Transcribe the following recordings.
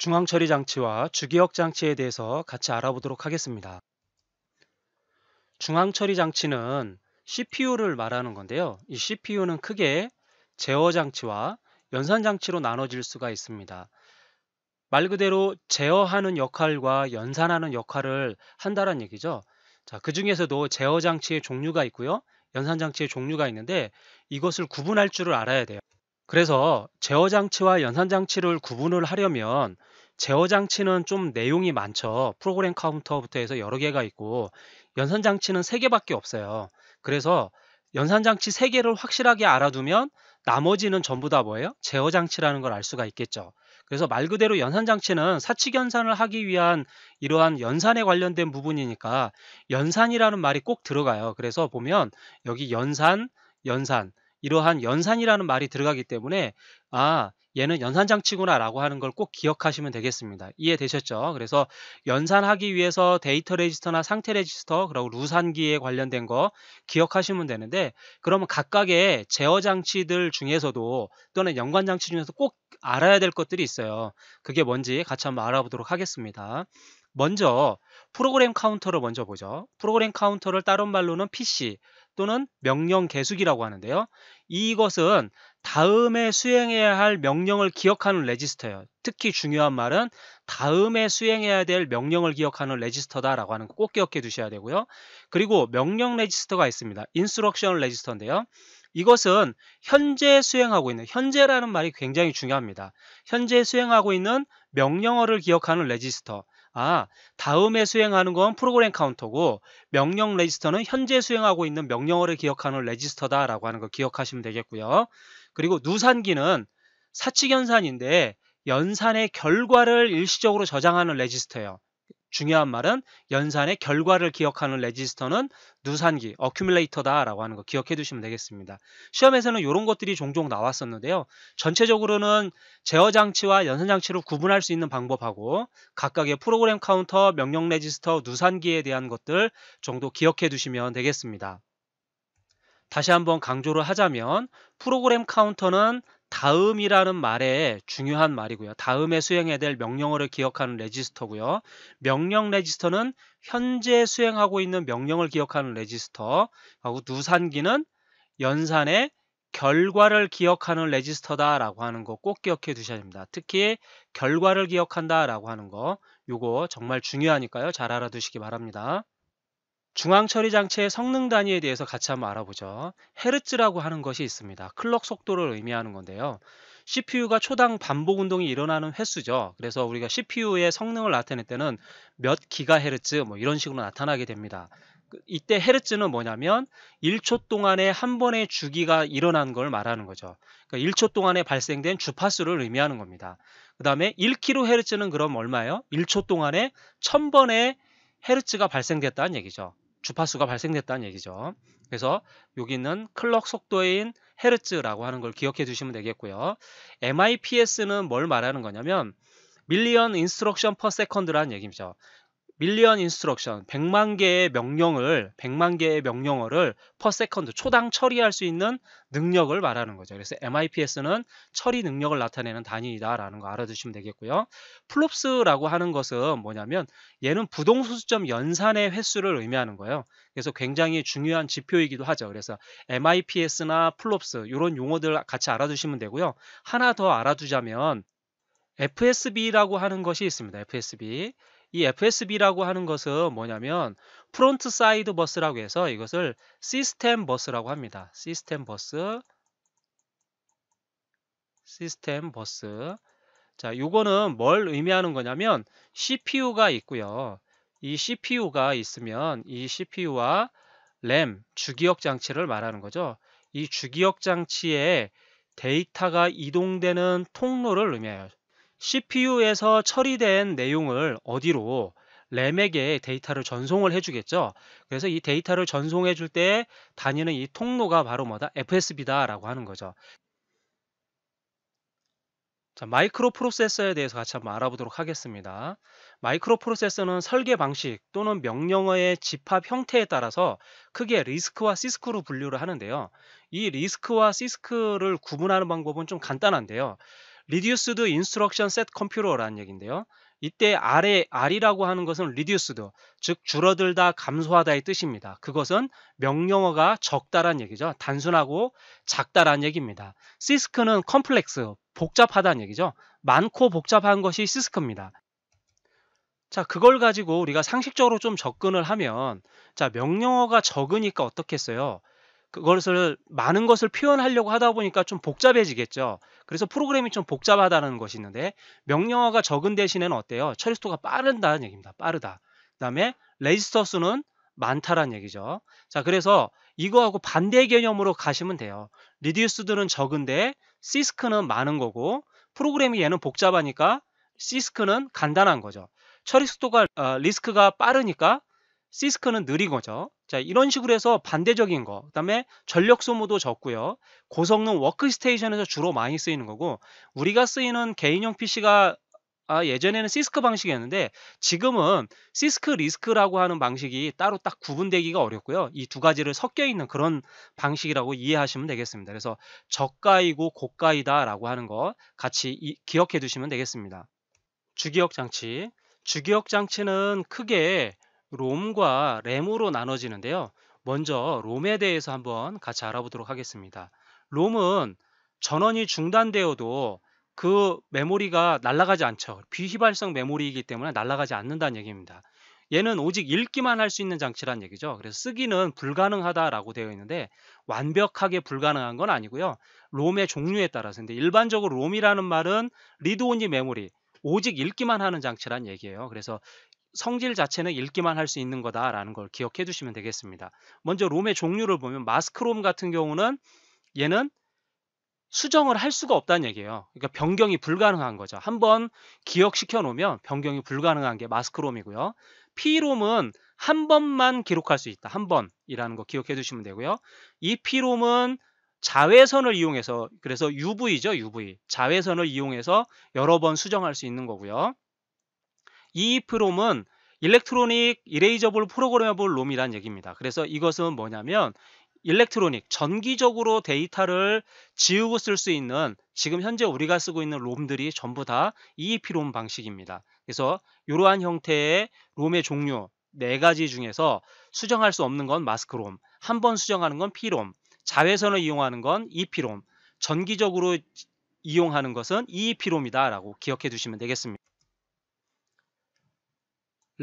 중앙처리 장치와 주기억 장치에 대해서 같이 알아보도록 하겠습니다. 중앙처리 장치는 CPU를 말하는 건데요. 이 CPU는 크게 제어 장치와 연산 장치로 나눠질 수가 있습니다. 말 그대로 제어하는 역할과 연산하는 역할을 한다는 얘기죠. 자, 그 중에서도 제어 장치의 종류가 있고요. 연산 장치의 종류가 있는데 이것을 구분할 줄을 알아야 돼요. 그래서 제어 장치와 연산 장치를 구분을 하려면 제어 장치는 좀 내용이 많죠. 프로그램 카운터부터 해서 여러 개가 있고 연산 장치는 3개밖에 없어요. 그래서 연산 장치 3개를 확실하게 알아두면 나머지는 전부 다 뭐예요? 제어 장치라는 걸 알 수가 있겠죠. 그래서 말 그대로 연산 장치는 사칙 연산을 하기 위한 이러한 연산에 관련된 부분이니까 연산이라는 말이 꼭 들어가요. 그래서 보면 여기 연산, 연산 이러한 연산이라는 말이 들어가기 때문에 얘는 연산장치구나 라고 하는 걸 꼭 기억하시면 되겠습니다. 이해되셨죠? 그래서 연산하기 위해서 데이터 레지스터나 상태 레지스터 그리고 루산기에 관련된 거 기억하시면 되는데 그러면 각각의 제어장치들 중에서도 또는 연관장치 중에서 꼭 알아야 될 것들이 있어요. 그게 뭔지 같이 한번 알아보도록 하겠습니다. 먼저 프로그램 카운터를 먼저 보죠. 프로그램 카운터를 다른 말로는 PC 또는 명령 계수기라고 하는데요. 이것은 다음에 수행해야 할 명령을 기억하는 레지스터예요. 특히 중요한 말은 다음에 수행해야 될 명령을 기억하는 레지스터다라고 하는 거 꼭 기억해 두셔야 되고요. 그리고 명령 레지스터가 있습니다. 인스트럭션 레지스터인데요. 이것은 현재 수행하고 있는, 현재라는 말이 굉장히 중요합니다. 현재 수행하고 있는 명령어를 기억하는 레지스터. 다음에 수행하는 건 프로그램 카운터고 명령 레지스터는 현재 수행하고 있는 명령어를 기억하는 레지스터다라고 하는 거 기억하시면 되겠고요. 그리고 누산기는 사칙 연산인데 연산의 결과를 일시적으로 저장하는 레지스터예요. 중요한 말은 연산의 결과를 기억하는 레지스터는 누산기, 어큐뮬레이터다라고 하는 거 기억해 두시면 되겠습니다. 시험에서는 이런 것들이 종종 나왔었는데요. 전체적으로는 제어 장치와 연산 장치를 구분할 수 있는 방법하고 각각의 프로그램 카운터, 명령 레지스터, 누산기에 대한 것들 정도 기억해 두시면 되겠습니다. 다시 한번 강조를 하자면 프로그램 카운터는 다음이라는 말에 중요한 말이고요. 다음에 수행해야 될 명령어를 기억하는 레지스터고요. 명령 레지스터는 현재 수행하고 있는 명령을 기억하는 레지스터 하고 누산기는 연산의 결과를 기억하는 레지스터다라고 하는 거 꼭 기억해 두셔야 됩니다. 특히 결과를 기억한다라고 하는 거 요거 정말 중요하니까요. 잘 알아두시기 바랍니다. 중앙처리 장치의 성능 단위에 대해서 같이 한번 알아보죠. 헤르츠라고 하는 것이 있습니다. 클럭 속도를 의미하는 건데요. CPU가 초당 반복 운동이 일어나는 횟수죠. 그래서 우리가 CPU의 성능을 나타낼 때는 몇 기가헤르츠 뭐 이런 식으로 나타나게 됩니다. 이때 헤르츠는 뭐냐면 1초 동안에 한 번의 주기가 일어난 걸 말하는 거죠. 그러니까 1초 동안에 발생된 주파수를 의미하는 겁니다. 그 다음에 1kHz는 그럼 얼마예요? 1초 동안에 1000번의 헤르츠가 발생됐다는 얘기죠. 주파수가 발생됐다는 얘기죠. 그래서 여기는 클럭 속도인 헤르츠라고 하는 걸 기억해 두시면 되겠고요. MIPS는 뭘 말하는 거냐면 밀리언 인스트럭션 퍼 세컨드라는 얘기죠. 밀리언 인스트럭션 100만 개의 명령어를 per 세컨드 초당 처리할 수 있는 능력을 말하는 거죠. 그래서 MIPS는 처리 능력을 나타내는 단위이다라는 거 알아두시면 되겠고요. 플롭스라고 하는 것은 뭐냐면 얘는 부동소수점 연산의 횟수를 의미하는 거예요. 그래서 굉장히 중요한 지표이기도 하죠. 그래서 MIPS나 플롭스 이런 용어들 같이 알아두시면 되고요. 하나 더 알아두자면 FSB라고 하는 것이 있습니다. FSB. 이 FSB라고 하는 것은 뭐냐면 프론트 사이드 버스라고 해서 이것을 시스템 버스라고 합니다. 시스템 버스. 자, 요거는 뭘 의미하는 거냐면 CPU가 있고요. 이 CPU가 있으면 이 CPU와 램, 주기억 장치를 말하는 거죠. 이 주기억 장치에 데이터가 이동되는 통로를 의미해요. CPU에서 처리된 내용을 어디로 램에게 데이터를 전송을 해주겠죠. 그래서 이 데이터를 전송해 줄 때 다니는 이 통로가 바로 뭐다? FSB다라고 하는 거죠. 자, 마이크로 프로세서에 대해서 같이 한번 알아보도록 하겠습니다. 마이크로 프로세서는 설계 방식 또는 명령어의 집합 형태에 따라서 크게 리스크와 시스크로 분류를 하는데요. 이 리스크와 시스크를 구분하는 방법은 좀 간단한데요. Reduced Instruction Set Computer라는 얘기인데요. 이때 R이라고 하는 것은 reduced, 즉 줄어들다, 감소하다의 뜻입니다. 그것은 명령어가 적다란 얘기죠. 단순하고 작다란 얘기입니다. CISC는 complex, 복잡하다는 얘기죠. 많고 복잡한 것이 CISC입니다. 자, 그걸 가지고 우리가 상식적으로 좀 접근을 하면, 자, 명령어가 적으니까 어떻겠어요? 그것을 많은 것을 표현하려고 하다 보니까 좀 복잡해지겠죠. 그래서 프로그램이 좀 복잡하다는 것이 있는데, 명령어가 적은 대신에는 어때요? 처리 속도가 빠른다는 얘기입니다. 빠르다. 그다음에 레지스터 수는 많다라는 얘기죠. 자, 그래서 이거하고 반대 개념으로 가시면 돼요. 리듀스드는 적은데 시스크는 많은 거고, 프로그램이 얘는 복잡하니까 시스크는 간단한 거죠. 처리 속도가 리스크가 빠르니까 시스크는 느린 거죠. 자, 이런 식으로 해서 반대적인 거. 그다음에 전력 소모도 적고요. 고성능 워크스테이션에서 주로 많이 쓰이는 거고, 우리가 쓰이는 개인용 PC가 예전에는 시스크 방식이었는데 지금은 시스크 리스크라고 하는 방식이 따로 딱 구분되기가 어렵고요. 이 두 가지를 섞여 있는 그런 방식이라고 이해하시면 되겠습니다. 그래서 저가이고 고가이다라고 하는 거 같이 기억해 두시면 되겠습니다. 주기억 장치. 주기억 장치는 크게 롬과 램으로 나눠지는데요. 먼저 롬에 대해서 한번 같이 알아보도록 하겠습니다. 롬은 전원이 중단되어도 그 메모리가 날아가지 않죠. 비휘발성 메모리이기 때문에 날아가지 않는다는 얘기입니다. 얘는 오직 읽기만 할 수 있는 장치란 얘기죠. 그래서 쓰기는 불가능하다라고 되어 있는데 완벽하게 불가능한 건 아니고요. 롬의 종류에 따라서. 근데 일반적으로 롬이라는 말은 리드 온리 메모리, 오직 읽기만 하는 장치란 얘기예요. 그래서 성질 자체는 읽기만 할 수 있는 거다라는 걸 기억해 두시면 되겠습니다. 먼저 롬의 종류를 보면 마스크롬 같은 경우는 얘는 수정을 할 수가 없다는 얘기예요. 그러니까 변경이 불가능한 거죠. 한번 기억시켜 놓으면 변경이 불가능한 게 마스크롬이고요. P롬은 한 번만 기록할 수 있다. 한 번이라는 거 기억해 두시면 되고요. 이 P롬은 자외선을 이용해서, 그래서 UV죠, UV. 자외선을 이용해서 여러 번 수정할 수 있는 거고요. EEPROM은 일렉트로닉 이레이저블 프로그래머블 롬이란 얘기입니다. 그래서 이것은 뭐냐면 일렉트로닉, 전기적으로 데이터를 지우고 쓸 수 있는, 지금 현재 우리가 쓰고 있는 롬들이 전부 다 EEPROM 방식입니다. 그래서 이러한 형태의 롬의 종류 4가지 중에서 수정할 수 없는 건 마스크롬, 한 번 수정하는 건 P롬, 자외선을 이용하는 건 EPROM, 전기적으로 이용하는 것은 EEPROM이다 라고 기억해 두시면 되겠습니다.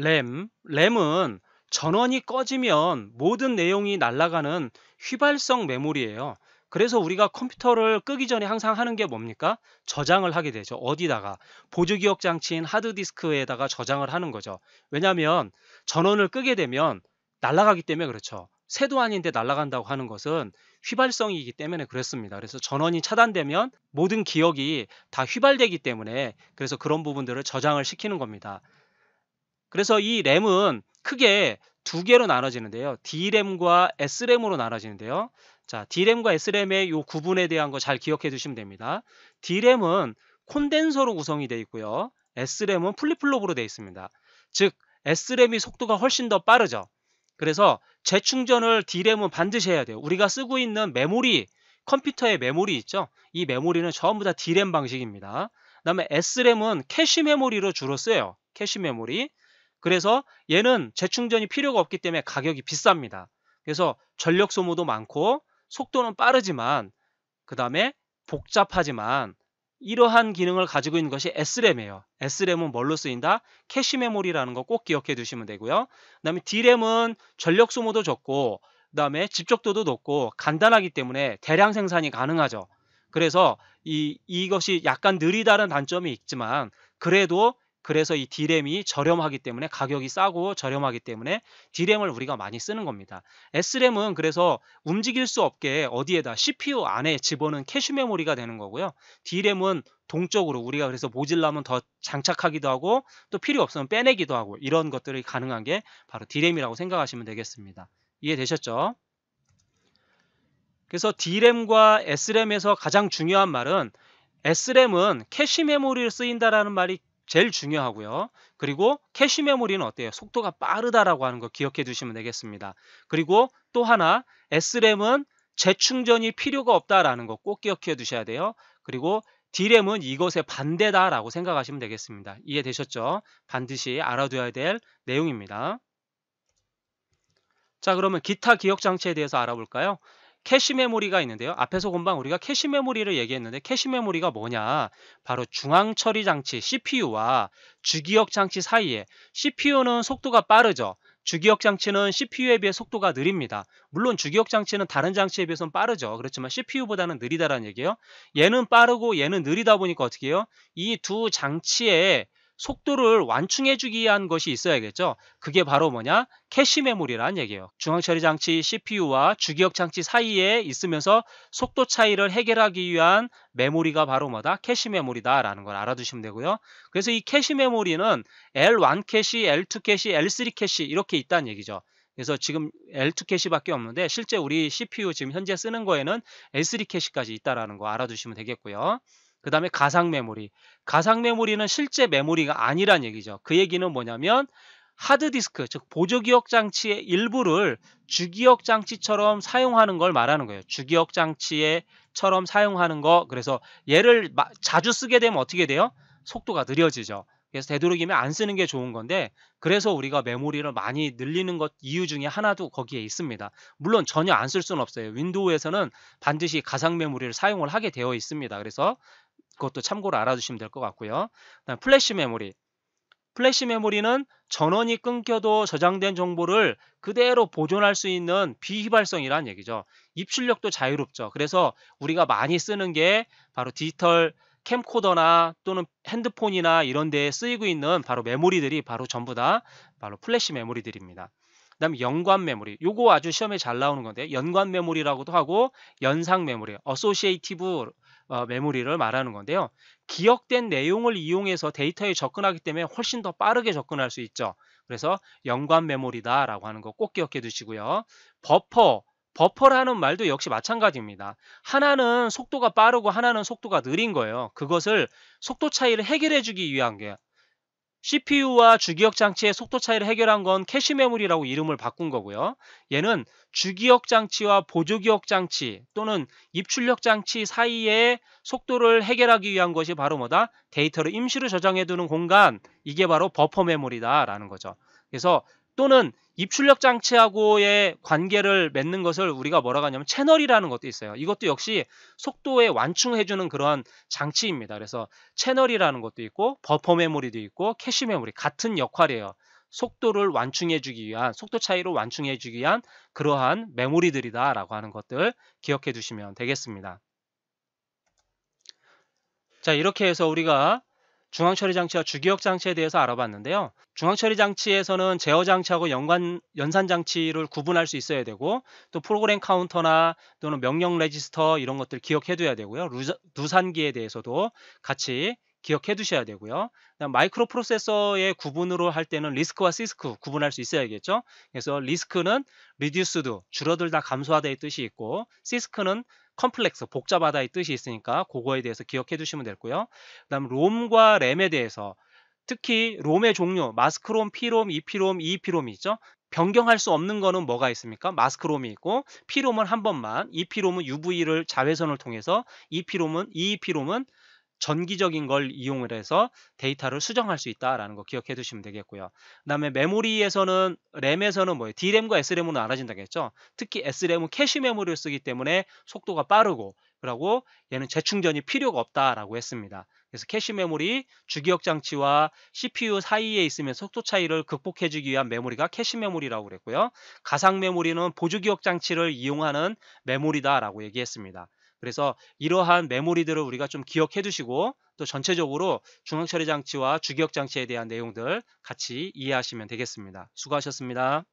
램은 전원이 꺼지면 모든 내용이 날아가는 휘발성 메모리예요. 그래서 우리가 컴퓨터를 끄기 전에 항상 하는 게 뭡니까? 저장을 하게 되죠. 어디다가? 보조기억 장치인 하드디스크에다가 저장을 하는 거죠. 왜냐하면 전원을 끄게 되면 날아가기 때문에 그렇죠. 새도 아닌데 날아간다고 하는 것은 휘발성이기 때문에 그렇습니다. 그래서 전원이 차단되면 모든 기억이 다 휘발되기 때문에, 그래서 그런 부분들을 저장을 시키는 겁니다. 그래서 이 램은 크게 2개로 나눠지는데요. D램과 S램으로 나눠지는데요. 자, D램과 S램의 이 구분에 대한 거 잘 기억해 두시면 됩니다. D램은 콘덴서로 구성이 되어 있고요. S램은 플립플롭으로 되어 있습니다. 즉 S램이 속도가 훨씬 더 빠르죠. 그래서 재충전을 D램은 반드시 해야 돼요. 우리가 쓰고 있는 메모리, 컴퓨터의 메모리 있죠. 이 메모리는 전부 다 D램 방식입니다. 그 다음에 S램은 캐시 메모리로 주로 써요. 캐시 메모리. 그래서 얘는 재충전이 필요가 없기 때문에 가격이 비쌉니다. 그래서 전력 소모도 많고 속도는 빠르지만, 그 다음에 복잡하지만, 이러한 기능을 가지고 있는 것이 S램이에요. S램은 뭘로 쓰인다? 캐시 메모리라는 거 꼭 기억해 두시면 되고요. 그 다음에 D램은 전력 소모도 적고, 그 다음에 집적도도 높고 간단하기 때문에 대량 생산이 가능하죠. 그래서 이것이 약간 느리다는 단점이 있지만, 그래서 이 D램이 저렴하기 때문에, 가격이 싸고 저렴하기 때문에 D램을 우리가 많이 쓰는 겁니다. S램은 그래서 움직일 수 없게 어디에다 CPU 안에 집어넣은 캐시 메모리가 되는 거고요. D램은 동적으로 우리가 그래서 모질라면 더 장착하기도 하고 또 필요 없으면 빼내기도 하고, 이런 것들이 가능한 게 바로 D램이라고 생각하시면 되겠습니다. 이해되셨죠? 그래서 D램과 S램에서 가장 중요한 말은, S램은 캐시 메모리를 쓰인다라는 말이 제일 중요하고요. 그리고 캐시 메모리는 어때요? 속도가 빠르다라고 하는 거 기억해 두시면 되겠습니다. 그리고 또 하나, S램은 재충전이 필요가 없다라는 거 꼭 기억해 두셔야 돼요. 그리고 D램은 이것의 반대다라고 생각하시면 되겠습니다. 이해되셨죠? 반드시 알아둬야 될 내용입니다. 자, 그러면 기타 기억 장치에 대해서 알아볼까요? 캐시 메모리가 있는데요. 앞에서 금방 우리가 캐시 메모리를 얘기했는데 캐시 메모리가 뭐냐? 바로 중앙 처리 장치 CPU와 주기억 장치 사이에, CPU는 속도가 빠르죠. 주기억 장치는 CPU에 비해 속도가 느립니다. 물론 주기억 장치는 다른 장치에 비해서는 빠르죠. 그렇지만 CPU보다는 느리다라는 얘기예요. 얘는 빠르고 얘는 느리다 보니까 어떻게 해요? 이 두 장치의 속도를 완충해주기 위한 것이 있어야겠죠. 그게 바로 뭐냐? 캐시 메모리라는 얘기예요. 중앙처리 장치 CPU와 주기억 장치 사이에 있으면서 속도 차이를 해결하기 위한 메모리가 바로 뭐다? 캐시 메모리다라는 걸 알아두시면 되고요. 그래서 이 캐시 메모리는 L1 캐시, L2 캐시, L3 캐시 이렇게 있다는 얘기죠. 그래서 지금 L2 캐시밖에 없는데 실제 우리 CPU 지금 현재 쓰는 거에는 L3 캐시까지 있다라는 거 알아두시면 되겠고요. 그 다음에 가상 메모리. 가상 메모리는 실제 메모리가 아니란 얘기죠. 그 얘기는 뭐냐면 하드디스크, 즉 보조기억 장치의 일부를 주기억 장치처럼 사용하는 걸 말하는 거예요. 주기억 장치처럼 사용하는 거. 그래서 얘를 자주 쓰게 되면 어떻게 돼요? 속도가 느려지죠. 그래서 되도록이면 안 쓰는 게 좋은 건데, 그래서 우리가 메모리를 많이 늘리는 것 이유 중에 하나도 거기에 있습니다. 물론 전혀 안 쓸 수는 없어요. 윈도우에서는 반드시 가상 메모리를 사용을 하게 되어 있습니다. 그래서 그것도 참고로 알아두시면 될 것 같고요. 그다음 플래시 메모리. 플래시 메모리는 전원이 끊겨도 저장된 정보를 그대로 보존할 수 있는 비휘발성이라는 얘기죠. 입출력도 자유롭죠. 그래서 우리가 많이 쓰는 게 바로 디지털 캠코더나 또는 핸드폰이나 이런 데에 쓰이고 있는 바로 메모리들이 바로 전부 다 바로 플래시 메모리들입니다. 그다음에 연관 메모리. 요거 아주 시험에 잘 나오는 건데, 연관 메모리라고도 하고 연상 메모리, 어소시에이티브 메모리를 말하는 건데요. 기억된 내용을 이용해서 데이터에 접근하기 때문에 훨씬 더 빠르게 접근할 수 있죠. 그래서 연관 메모리다라고 하는 거 꼭 기억해 두시고요. 버퍼라는 말도 역시 마찬가지입니다. 하나는 속도가 빠르고 하나는 속도가 느린 거예요. 그것을 속도 차이를 해결해 주기 위한 게, CPU와 주기억 장치의 속도 차이를 해결한 건 캐시 메모리라고 이름을 바꾼 거고요. 얘는 주기억 장치와 보조기억 장치 또는 입출력 장치 사이의 속도를 해결하기 위한 것이 바로 뭐다? 데이터를 임시로 저장해 두는 공간, 이게 바로 버퍼 메모리다라는 거죠. 그래서 또는 입출력 장치하고의 관계를 맺는 것을 우리가 뭐라고 하냐면 채널이라는 것도 있어요. 이것도 역시 속도에 완충해주는 그런 장치입니다. 그래서 채널이라는 것도 있고 버퍼 메모리도 있고 캐시 메모리, 같은 역할이에요. 속도를 완충해주기 위한, 속도 차이를 완충해주기 위한 그러한 메모리들이다라고 하는 것들 기억해 두시면 되겠습니다. 자, 이렇게 해서 우리가 중앙처리 장치와 주기억 장치에 대해서 알아봤는데요. 중앙처리 장치에서는 제어 장치하고 연산 장치를 구분할 수 있어야 되고, 또 프로그램 카운터나 또는 명령 레지스터 이런 것들 기억해 둬야 되고요. 누산기에 대해서도 같이 기억해 두셔야 되고요. 그다음 마이크로 프로세서의 구분으로 할 때는 리스크와 시스크 구분할 수 있어야겠죠. 그래서 리스크는 리듀스드, 줄어들다, 감소하다의 뜻이 있고, 시스크는 컴플렉스, 복잡하다의 뜻이 있으니까 그거에 대해서 기억해 두시면 되고요. 그다음 롬과 램에 대해서, 특히 롬의 종류, 마스크롬, P롬, EP롬, EEP롬이 있죠. 변경할 수 없는 거는 뭐가 있습니까? 마스크롬이 있고, P롬은 한 번만, EP롬은 UV를 자외선을 통해서, EEP롬은 전기적인 걸 이용을 해서 데이터를 수정할 수 있다라는 거 기억해 두시면 되겠고요. 그다음에 메모리에서는, 램에서는 뭐예요? D램과 S램은 알아진다겠죠. 특히 S램은 캐시 메모리를 쓰기 때문에 속도가 빠르고, 그리고 얘는 재충전이 필요가 없다라고 했습니다. 그래서 캐시 메모리, 주기억 장치와 CPU 사이에 있으면 속도 차이를 극복해 주기 위한 메모리가 캐시 메모리라고 그랬고요. 가상 메모리는 보조기억 장치를 이용하는 메모리다라고 얘기했습니다. 그래서 이러한 메모리들을 우리가 좀 기억해 두시고, 또 전체적으로 중앙처리 장치와 주기억 장치에 대한 내용들 같이 이해하시면 되겠습니다. 수고하셨습니다.